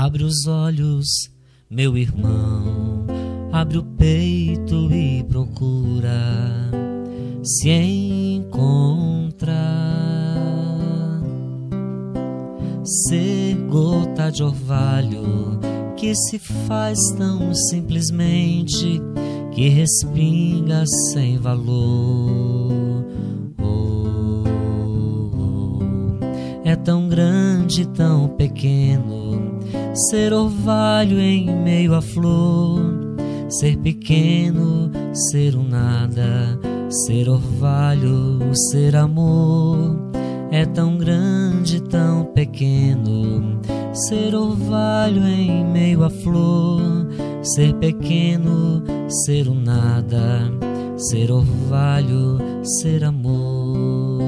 Abre os olhos, meu irmão, abre o peito e procura se encontrar. Ser gota de orvalho que se faz tão simplesmente, que respinga sem valor. É tão grande, tão pequeno, ser orvalho em meio à flor. Ser pequeno, ser um nada, ser orvalho, ser amor. É tão grande, tão pequeno, ser orvalho em meio à flor. Ser pequeno, ser um nada, ser orvalho, ser amor.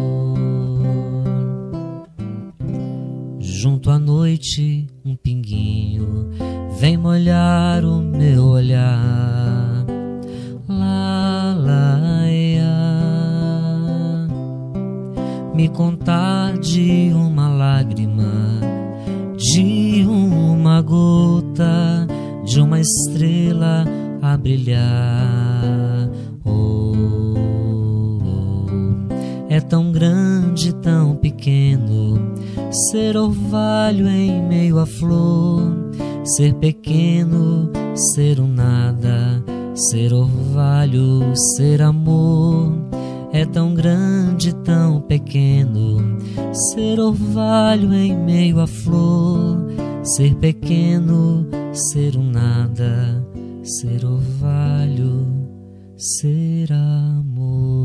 Junto à noite, um pinguinho vem molhar o meu olhar. Lá, lá, me contar de uma lágrima, de uma gota, de uma estrela a brilhar. É tão grande, tão pequeno, ser orvalho em meio à flor. Ser pequeno, ser um nada, ser orvalho, ser amor. É tão grande, tão pequeno, ser orvalho em meio à flor. Ser pequeno, ser um nada, ser orvalho, ser amor.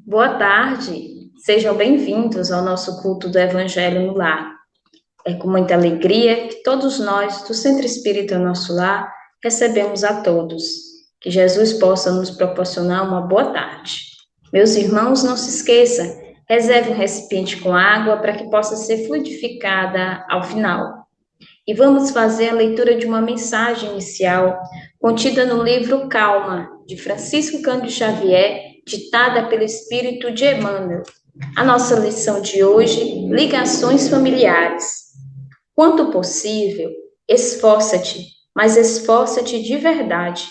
Boa tarde, sejam bem-vindos ao nosso culto do Evangelho no Lar. É com muita alegria que todos nós, do Centro Espírita Nosso Lar, recebemos a todos. Que Jesus possa nos proporcionar uma boa tarde. Meus irmãos, não se esqueça, reserve um recipiente com água para que possa ser fluidificada ao final. E vamos fazer a leitura de uma mensagem inicial contida no livro Calma, de Francisco Cândido Xavier, ditada pelo Espírito de Emmanuel. A nossa lição de hoje, ligações familiares. Quanto possível, esforça-te, mas esforça-te de verdade,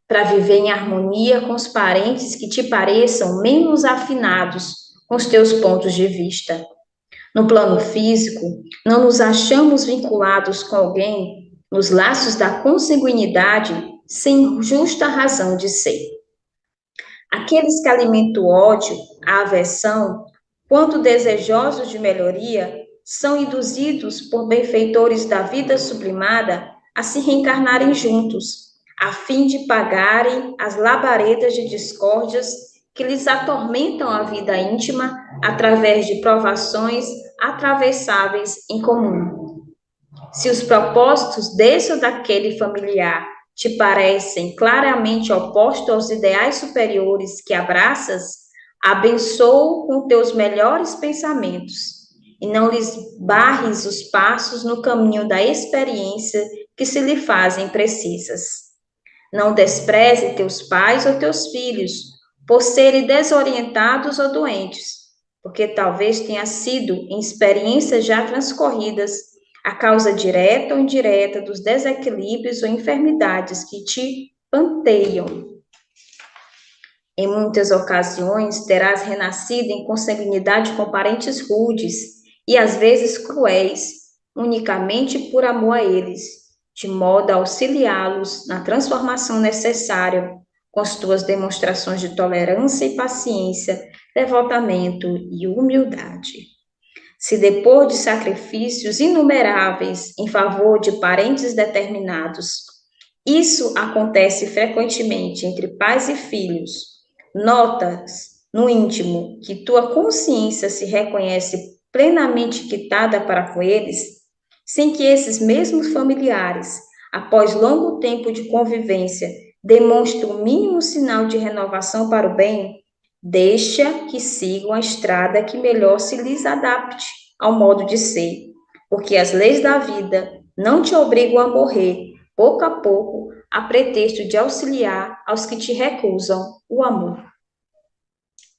para viver em harmonia com os parentes que te pareçam menos afinados com os teus pontos de vista. No plano físico, não nos achamos vinculados com alguém nos laços da consanguinidade sem justa razão de ser. Aqueles que alimentam o ódio, a aversão, quando desejosos de melhoria, são induzidos por benfeitores da vida sublimada a se reencarnarem juntos, a fim de pagarem as labaredas de discórdias que lhes atormentam a vida íntima através de provações atravessáveis em comum. Se os propósitos desse ou daquele familiar te parecem claramente opostos aos ideais superiores que abraças, abençoa com teus melhores pensamentos e não lhes barres os passos no caminho da experiência que se lhe fazem precisas. Não despreze teus pais ou teus filhos por serem desorientados ou doentes, porque talvez tenha sido em experiências já transcorridas a causa direta ou indireta dos desequilíbrios ou enfermidades que te panteiam. Em muitas ocasiões, terás renascido em consanguinidade com parentes rudes e às vezes cruéis, unicamente por amor a eles, de modo a auxiliá-los na transformação necessária com as tuas demonstrações de tolerância e paciência, devotamento e humildade. Se depois de sacrifícios inumeráveis em favor de parentes determinados, isso acontece frequentemente entre pais e filhos, notas no íntimo que tua consciência se reconhece plenamente quitada para com eles, sem que esses mesmos familiares, após longo tempo de convivência, demonstrem o mínimo sinal de renovação para o bem, deixa que sigam a estrada que melhor se lhes adapte ao modo de ser, porque as leis da vida não te obrigam a morrer, pouco a pouco, a pretexto de auxiliar aos que te recusam o amor.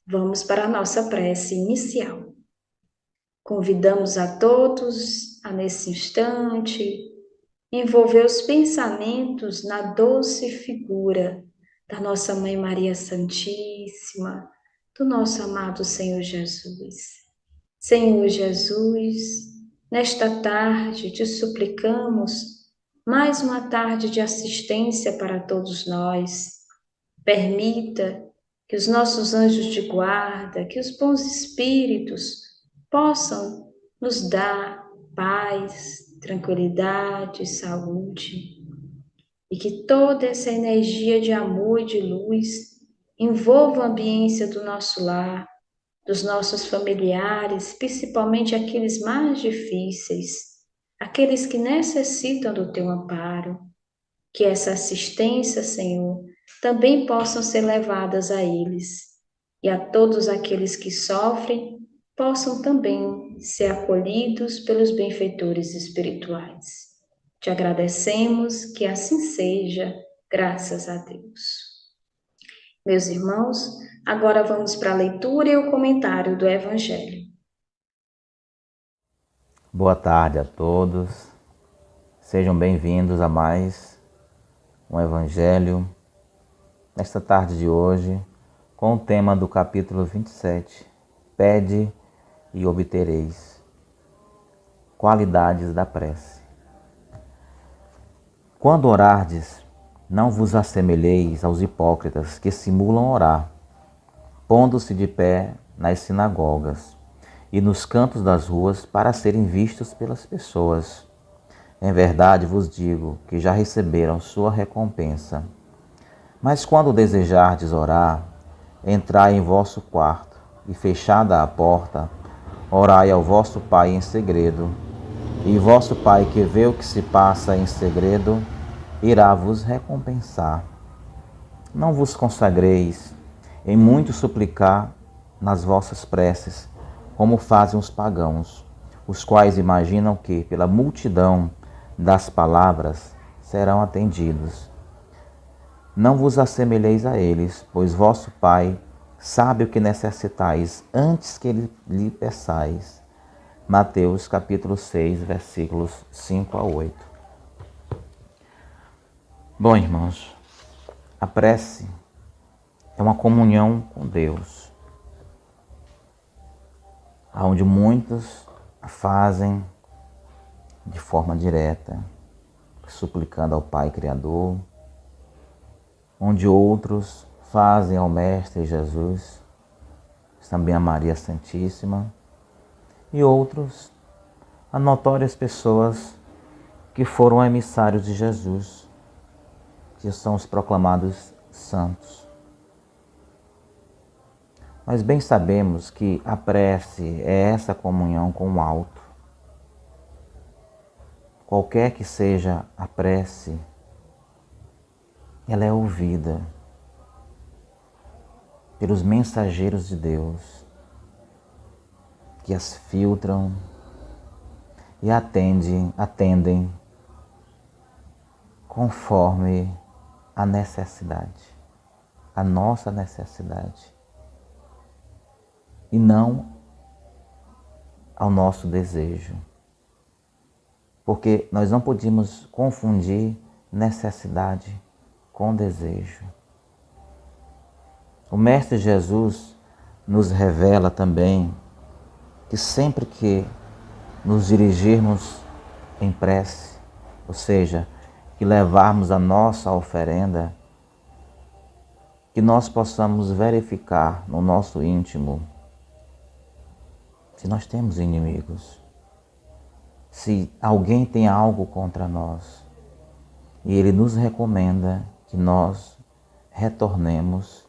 Vamos para a nossa prece inicial. Convidamos a todos a, nesse instante, envolver os pensamentos na doce figura da nossa Mãe Maria Santíssima, do nosso amado Senhor Jesus. Senhor Jesus, nesta tarde te suplicamos mais uma tarde de assistência para todos nós. Permita que os nossos anjos de guarda, que os bons espíritos possam nos dar paz, tranquilidade, saúde, e que toda essa energia de amor e de luz envolva a ambiência do nosso lar, dos nossos familiares, principalmente aqueles mais difíceis, aqueles que necessitam do teu amparo. Que essa assistência, Senhor, também possam ser levadas a eles, e a todos aqueles que sofrem possam também ser acolhidos pelos benfeitores espirituais. Te agradecemos, que assim seja, graças a Deus. Meus irmãos, agora vamos para a leitura e o comentário do Evangelho. Boa tarde a todos, sejam bem-vindos a mais um Evangelho, nesta tarde de hoje, com o tema do capítulo 27, Pede e obtereis, qualidades da prece. Quando orardes, não vos assemelheis aos hipócritas que simulam orar, pondo-se de pé nas sinagogas e nos cantos das ruas para serem vistos pelas pessoas. Em verdade vos digo que já receberam sua recompensa. Mas quando desejardes orar, entrai em vosso quarto e, fechada a porta, orai ao vosso Pai em segredo, e vosso Pai, que vê o que se passa em segredo, irá vos recompensar. Não vos consagreis em muito suplicar nas vossas preces, como fazem os pagãos, os quais imaginam que, pela multidão das palavras, serão atendidos. Não vos assemelheis a eles, pois vosso Pai sabe o que necessitais antes que lhe peçais. Mateus capítulo 6, versículos 5 a 8. Bom, irmãos, a prece é uma comunhão com Deus, onde muitos a fazem de forma direta, suplicando ao Pai Criador, onde outros fazem ao Mestre Jesus, também a Maria Santíssima, e outros a notórias pessoas que foram emissários de Jesus, que são os proclamados santos. Nós bem sabemos que a prece é essa comunhão com o alto. Qualquer que seja a prece, ela é ouvida pelos mensageiros de Deus, que as filtram e atendem conforme a necessidade, a nossa necessidade, e não ao nosso desejo. Porque nós não podemos confundir necessidade com desejo. O Mestre Jesus nos revela também que sempre que nos dirigirmos em prece, ou seja, que levarmos a nossa oferenda, que nós possamos verificar no nosso íntimo se nós temos inimigos, se alguém tem algo contra nós. E Ele nos recomenda que nós retornemos,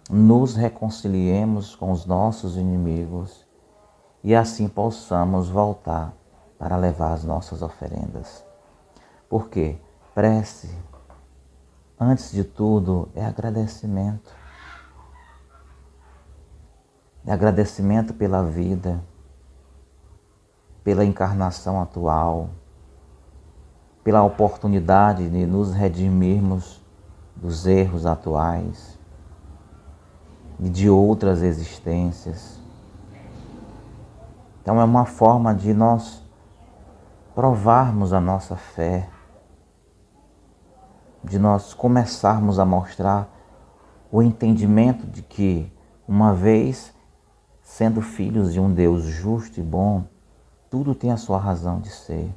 nos reconciliemos com os nossos inimigos e assim possamos voltar para levar as nossas oferendas. Porque prece, antes de tudo, é agradecimento. É agradecimento pela vida, pela encarnação atual, pela oportunidade de nos redimirmos dos erros atuais e de outras existências. Então é uma forma de nós provarmos a nossa fé, de nós começarmos a mostrar o entendimento de que, uma vez sendo filhos de um Deus justo e bom, tudo tem a sua razão de ser.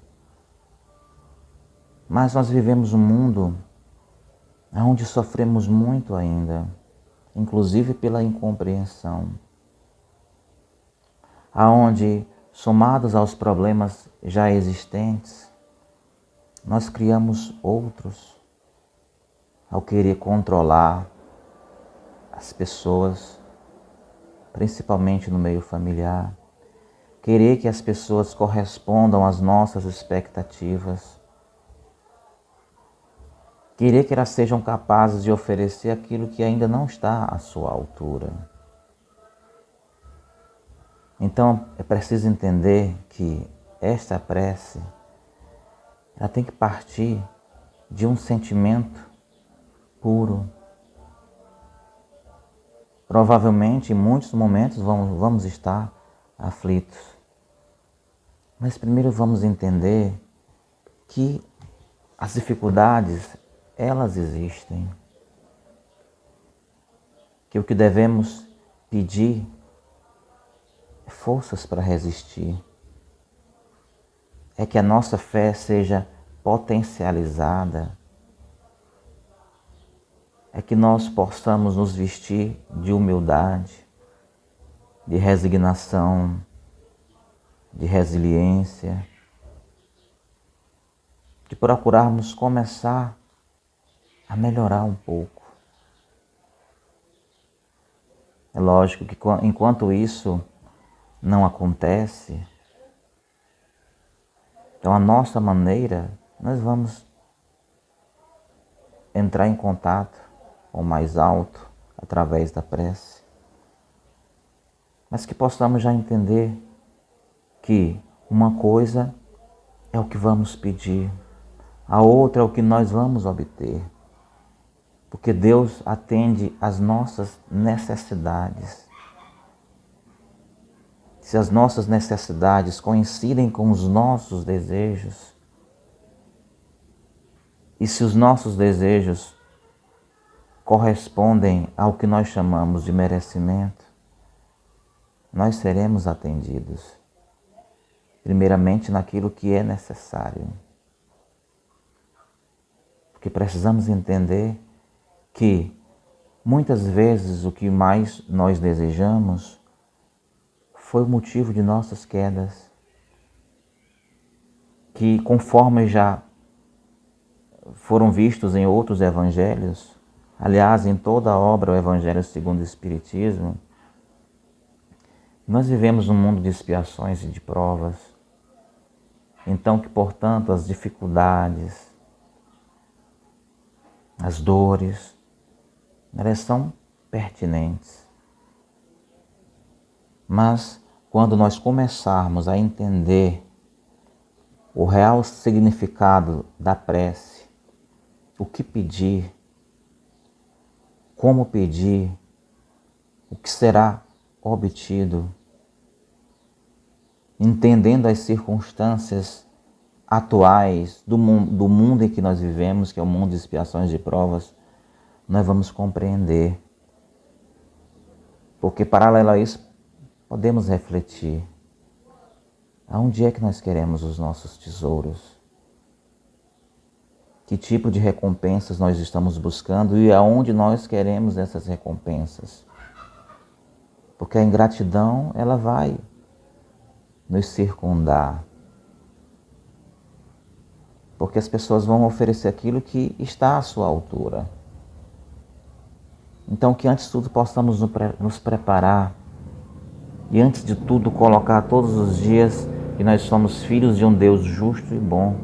Mas nós vivemos um mundo onde sofremos muito ainda, inclusive pela incompreensão, aonde, somados aos problemas já existentes, nós criamos outros ao querer controlar as pessoas, principalmente no meio familiar, querer que as pessoas correspondam às nossas expectativas, querer que elas sejam capazes de oferecer aquilo que ainda não está à sua altura. Então, é preciso entender que esta prece, ela tem que partir de um sentimento puro. Provavelmente, em muitos momentos, vamos estar aflitos. Mas primeiro vamos entender que as dificuldades, elas existem. Que o que devemos pedir é forças para resistir. É que a nossa fé seja potencializada. É que nós possamos nos vestir de humildade, de resignação, de resiliência, de procurarmos começar a melhorar um pouco. É lógico que enquanto isso não acontece, então a nossa maneira, nós vamos entrar em contato com o mais alto através da prece, mas que possamos já entender que uma coisa é o que vamos pedir, a outra é o que nós vamos obter, porque Deus atende às nossas necessidades. Se as nossas necessidades coincidem com os nossos desejos, e se os nossos desejos correspondem ao que nós chamamos de merecimento, nós seremos atendidos, primeiramente naquilo que é necessário. Porque precisamos entender que muitas vezes o que mais nós desejamos foi o motivo de nossas quedas, que conforme já foram vistos em outros evangelhos, aliás, em toda a obra, o Evangelho segundo o Espiritismo, nós vivemos num mundo de expiações e de provas. Então que, portanto, as dificuldades, as dores, elas são pertinentes. Mas quando nós começarmos a entender o real significado da prece, o que pedir, como pedir, o que será obtido, entendendo as circunstâncias atuais do mundo em que nós vivemos, que é o mundo de expiações e provas, nós vamos compreender. Porque paralelo a isso, podemos refletir. Aonde é que nós queremos os nossos tesouros? Que tipo de recompensas nós estamos buscando e aonde nós queremos essas recompensas? Porque a ingratidão, ela vai nos circundar. Porque as pessoas vão oferecer aquilo que está à sua altura. Então que antes de tudo possamos nos preparar e antes de tudo colocar todos os dias que nós somos filhos de um Deus justo e bom.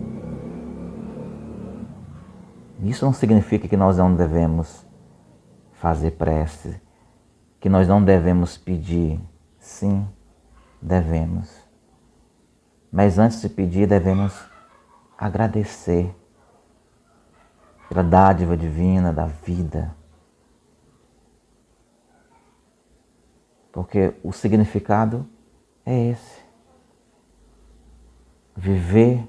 Isso não significa que nós não devemos fazer prece, que nós não devemos pedir. Sim, devemos. Mas antes de pedir, devemos agradecer pela dádiva divina da vida. Porque o significado é esse. Viver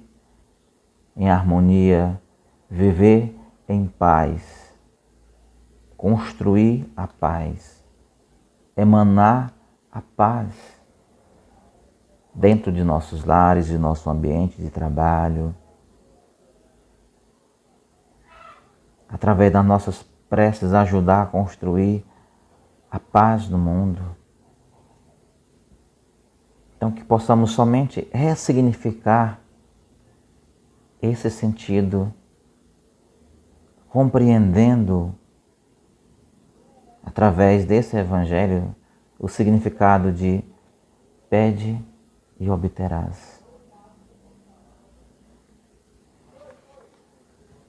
em harmonia, viver em paz, construir a paz, emanar a paz dentro de nossos lares, de nosso ambiente de trabalho, através das nossas preces, ajudar a construir a paz no mundo. Então, que possamos somente ressignificar esse sentido, compreendendo, através desse Evangelho, o significado de pede e obterás.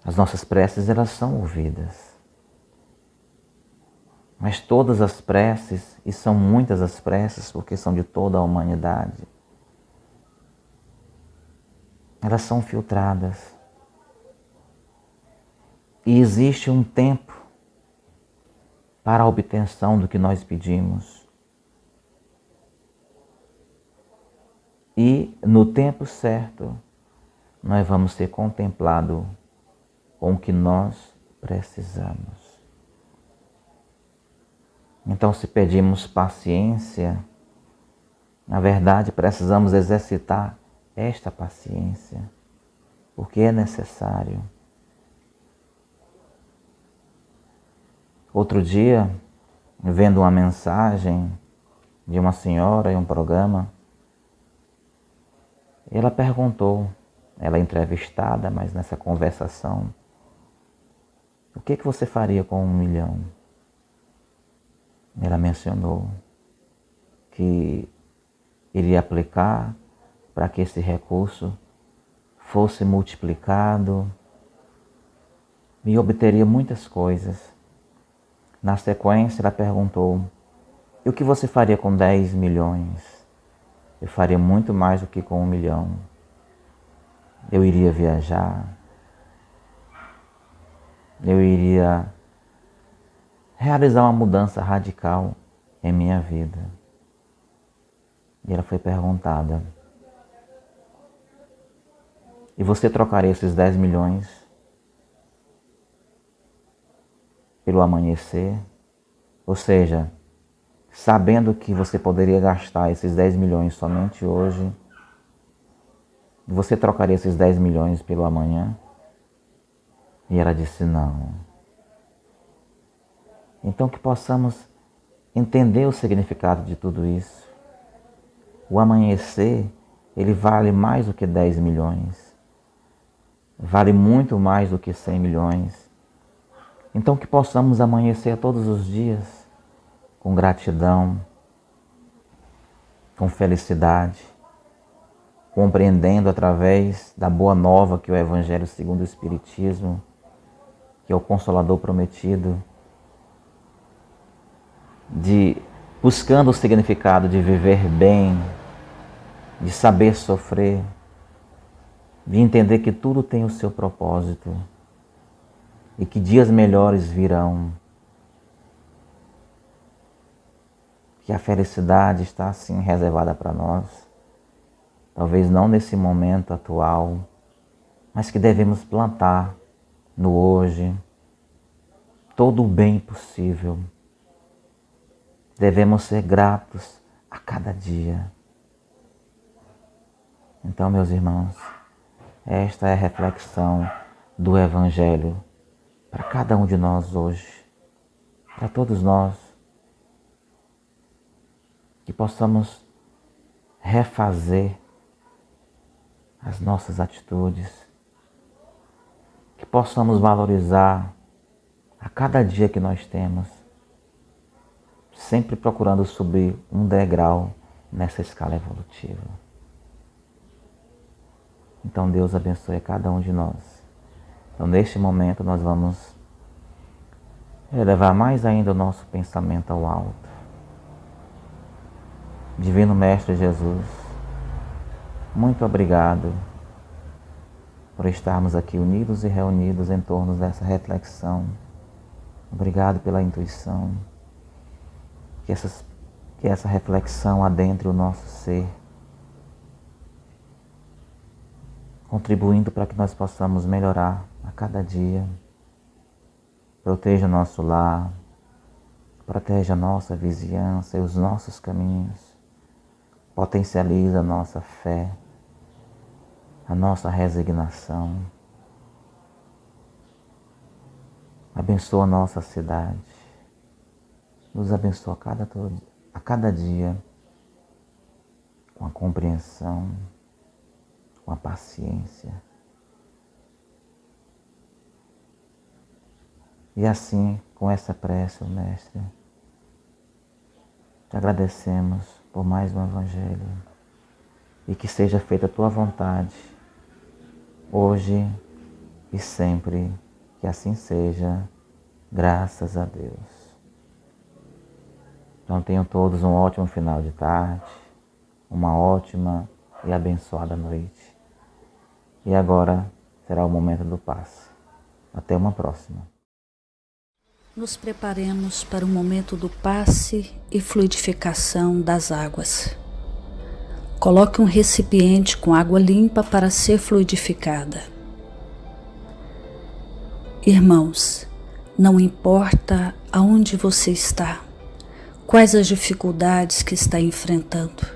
As nossas preces, elas são ouvidas. Mas todas as preces, e são muitas as preces, porque são de toda a humanidade, elas são filtradas. E existe um tempo para a obtenção do que nós pedimos. E no tempo certo, nós vamos ser contemplados com o que nós precisamos. Então, se pedimos paciência, na verdade precisamos exercitar esta paciência, porque é necessário. Outro dia, vendo uma mensagem de uma senhora em um programa, ela perguntou, ela é entrevistada, mas nessa conversação, o que você faria com 1 milhão? Ela mencionou que iria aplicar para que esse recurso fosse multiplicado e obteria muitas coisas. Na sequência, ela perguntou, e o que você faria com 10 milhões? Eu faria muito mais do que com 1 milhão. Eu iria viajar, eu iria realizar uma mudança radical em minha vida. E ela foi perguntada, e você trocaria esses 10 milhões pelo amanhecer? Ou seja, sabendo que você poderia gastar esses 10 milhões somente hoje, você trocaria esses 10 milhões pelo amanhã? E ela disse não. Então que possamos entender o significado de tudo isso. O amanhecer, ele vale mais do que 10 milhões. Vale muito mais do que 100 milhões. Então que possamos amanhecer todos os dias com gratidão, com felicidade, compreendendo através da boa nova que é o Evangelho segundo o Espiritismo, que é o Consolador prometido, buscando o significado de viver bem, de saber sofrer, de entender que tudo tem o seu propósito e que dias melhores virão, que a felicidade está assim reservada para nós, talvez não nesse momento atual, mas que devemos plantar no hoje todo o bem possível. Devemos ser gratos a cada dia. Então, meus irmãos, esta é a reflexão do Evangelho para cada um de nós hoje, para todos nós, que possamos refazer as nossas atitudes, que possamos valorizar a cada dia que nós temos, sempre procurando subir um degrau nessa escala evolutiva. Então Deus abençoe a cada um de nós. Então neste momento nós vamos elevar mais ainda o nosso pensamento ao alto. Divino Mestre Jesus, muito obrigado por estarmos aqui unidos e reunidos em torno dessa reflexão. Obrigado pela intuição. Que essa reflexão adentre o nosso ser, contribuindo para que nós possamos melhorar a cada dia. Proteja o nosso lar, proteja a nossa vizinhança e os nossos caminhos. Potencializa a nossa fé, a nossa resignação. Abençoa a nossa cidade. Nos abençoa a cada dia com a compreensão, com a paciência. E assim, com essa prece, Mestre, te agradecemos por mais um Evangelho e que seja feita a Tua vontade, hoje e sempre, que assim seja, graças a Deus. Então tenham todos um ótimo final de tarde, uma ótima e abençoada noite. E agora será o momento do passe. Até uma próxima. Nos preparemos para o momento do passe e fluidificação das águas. Coloque um recipiente com água limpa para ser fluidificada. Irmãos, não importa aonde você está, quais as dificuldades que está enfrentando,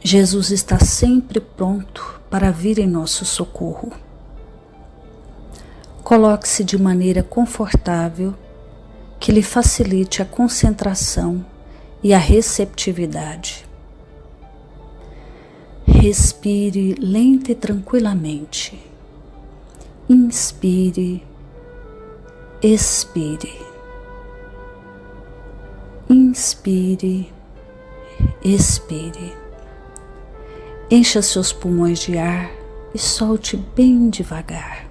Jesus está sempre pronto para vir em nosso socorro. Coloque-se de maneira confortável, que lhe facilite a concentração e a receptividade. Respire lenta e tranquilamente. Inspire, expire. Inspire, expire. Encha seus pulmões de ar e solte bem devagar.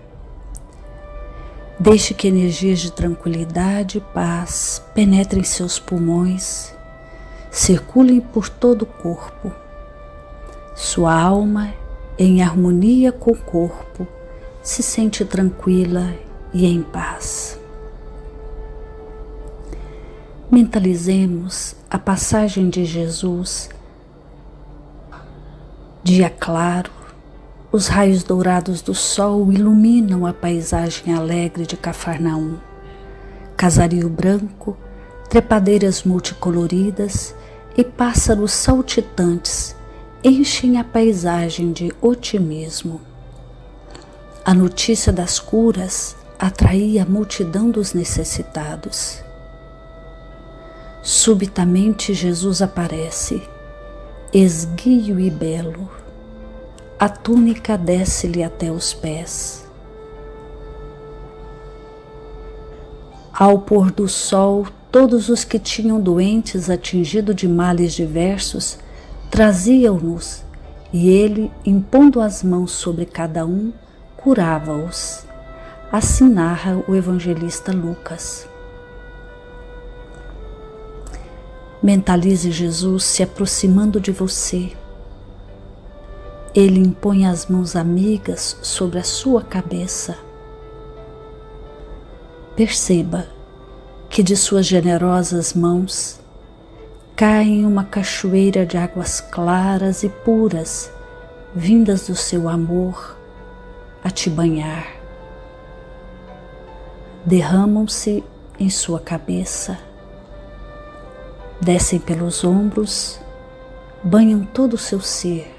Deixe que energias de tranquilidade e paz penetrem seus pulmões, circulem por todo o corpo. Sua alma, em harmonia com o corpo, se sente tranquila e em paz. Mentalizemos a passagem de Jesus. Dia claro, os raios dourados do sol iluminam a paisagem alegre de Cafarnaum. Casario branco, trepadeiras multicoloridas e pássaros saltitantes enchem a paisagem de otimismo. A notícia das curas atraía a multidão dos necessitados. Subitamente Jesus aparece, esguio e belo. A túnica desce-lhe até os pés. Ao pôr do sol, todos os que tinham doentes atingidos de males diversos traziam-nos, e ele, impondo as mãos sobre cada um, curava-os. Assim narra o evangelista Lucas. Mentalize Jesus se aproximando de você. Ele impõe as mãos amigas sobre a sua cabeça. Perceba que de suas generosas mãos cai uma cachoeira de águas claras e puras, vindas do seu amor, a te banhar. Derramam-se em sua cabeça, descem pelos ombros, banham todo o seu ser,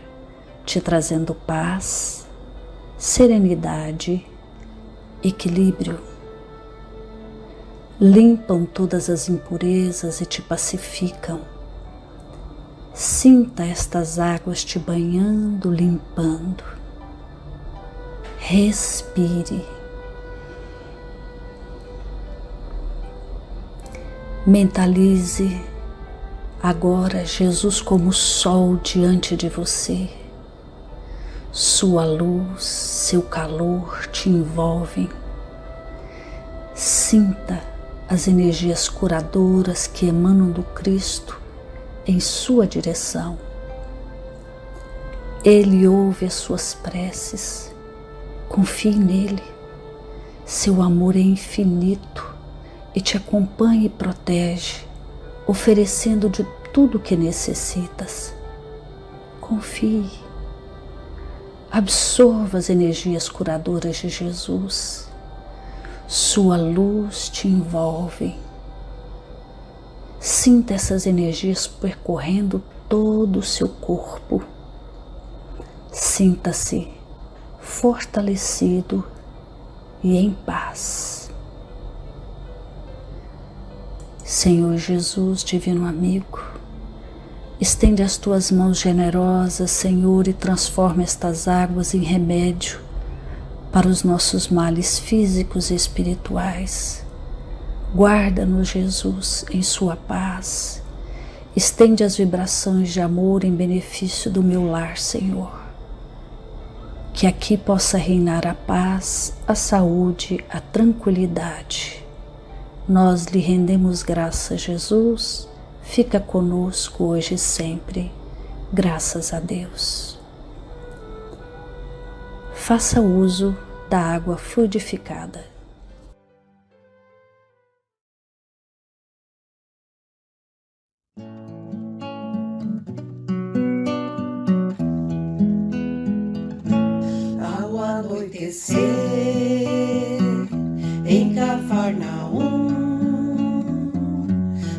te trazendo paz, serenidade, equilíbrio. Limpam todas as impurezas e te pacificam. Sinta estas águas te banhando, limpando. Respire. Mentalize agora Jesus como sol diante de você. Sua luz, seu calor te envolvem. Sinta as energias curadoras que emanam do Cristo em sua direção. Ele ouve as suas preces Confie nele. Seu amor é infinito e te acompanha e protege, oferecendo de tudo o que necessitas. Confie. Absorva as energias curadoras de Jesus. Sua luz te envolve. Sinta essas energias percorrendo todo o seu corpo. Sinta-se fortalecido e em paz. Senhor Jesus, divino amigo, estende as tuas mãos generosas, Senhor, e transforma estas águas em remédio para os nossos males físicos e espirituais. Guarda-nos, Jesus, em sua paz. Estende as vibrações de amor em benefício do meu lar, Senhor. Que aqui possa reinar a paz, a saúde, a tranquilidade. Nós lhe rendemos graças, Jesus. Fica conosco hoje e sempre. Graças a Deus. Faça uso da água fluidificada. Ao anoitecer em Cafarnaum,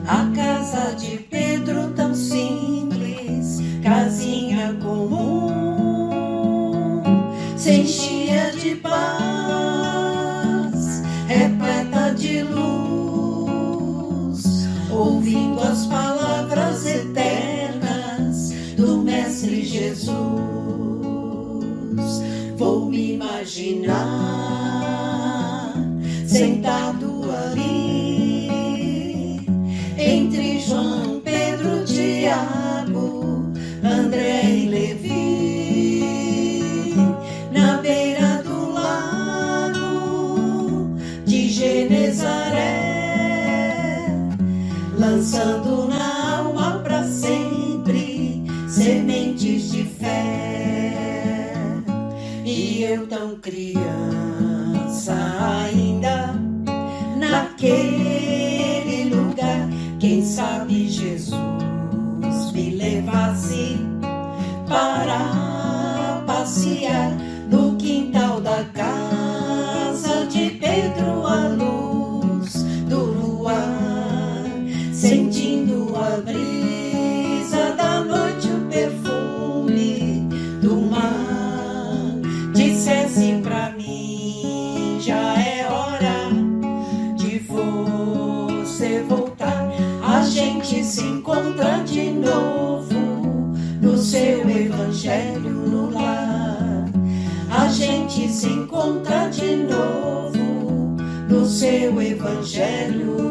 a casa de Pedro tão simples, casinha comum, se enchia de paz, repleta de luz, ouvindo as palavras eternas do Mestre Jesus. Vou me imaginar sentado ali, entre João, Pedro, Tiago, André e Levi, na beira do lago de Genezaré, lançando na alma para sempre sementes de fé. E eu tão criança ainda, naquele lugar, quem sabe Jesus me levasse para passear no quintal da casa de Pedro, à luz do luar, sentindo a brisa da noite, o perfume do mar. Dissesse pra mim, já é hora de você voltar. A gente se encontra de novo no seu evangelho no lar. A gente se encontra de novo no seu evangelho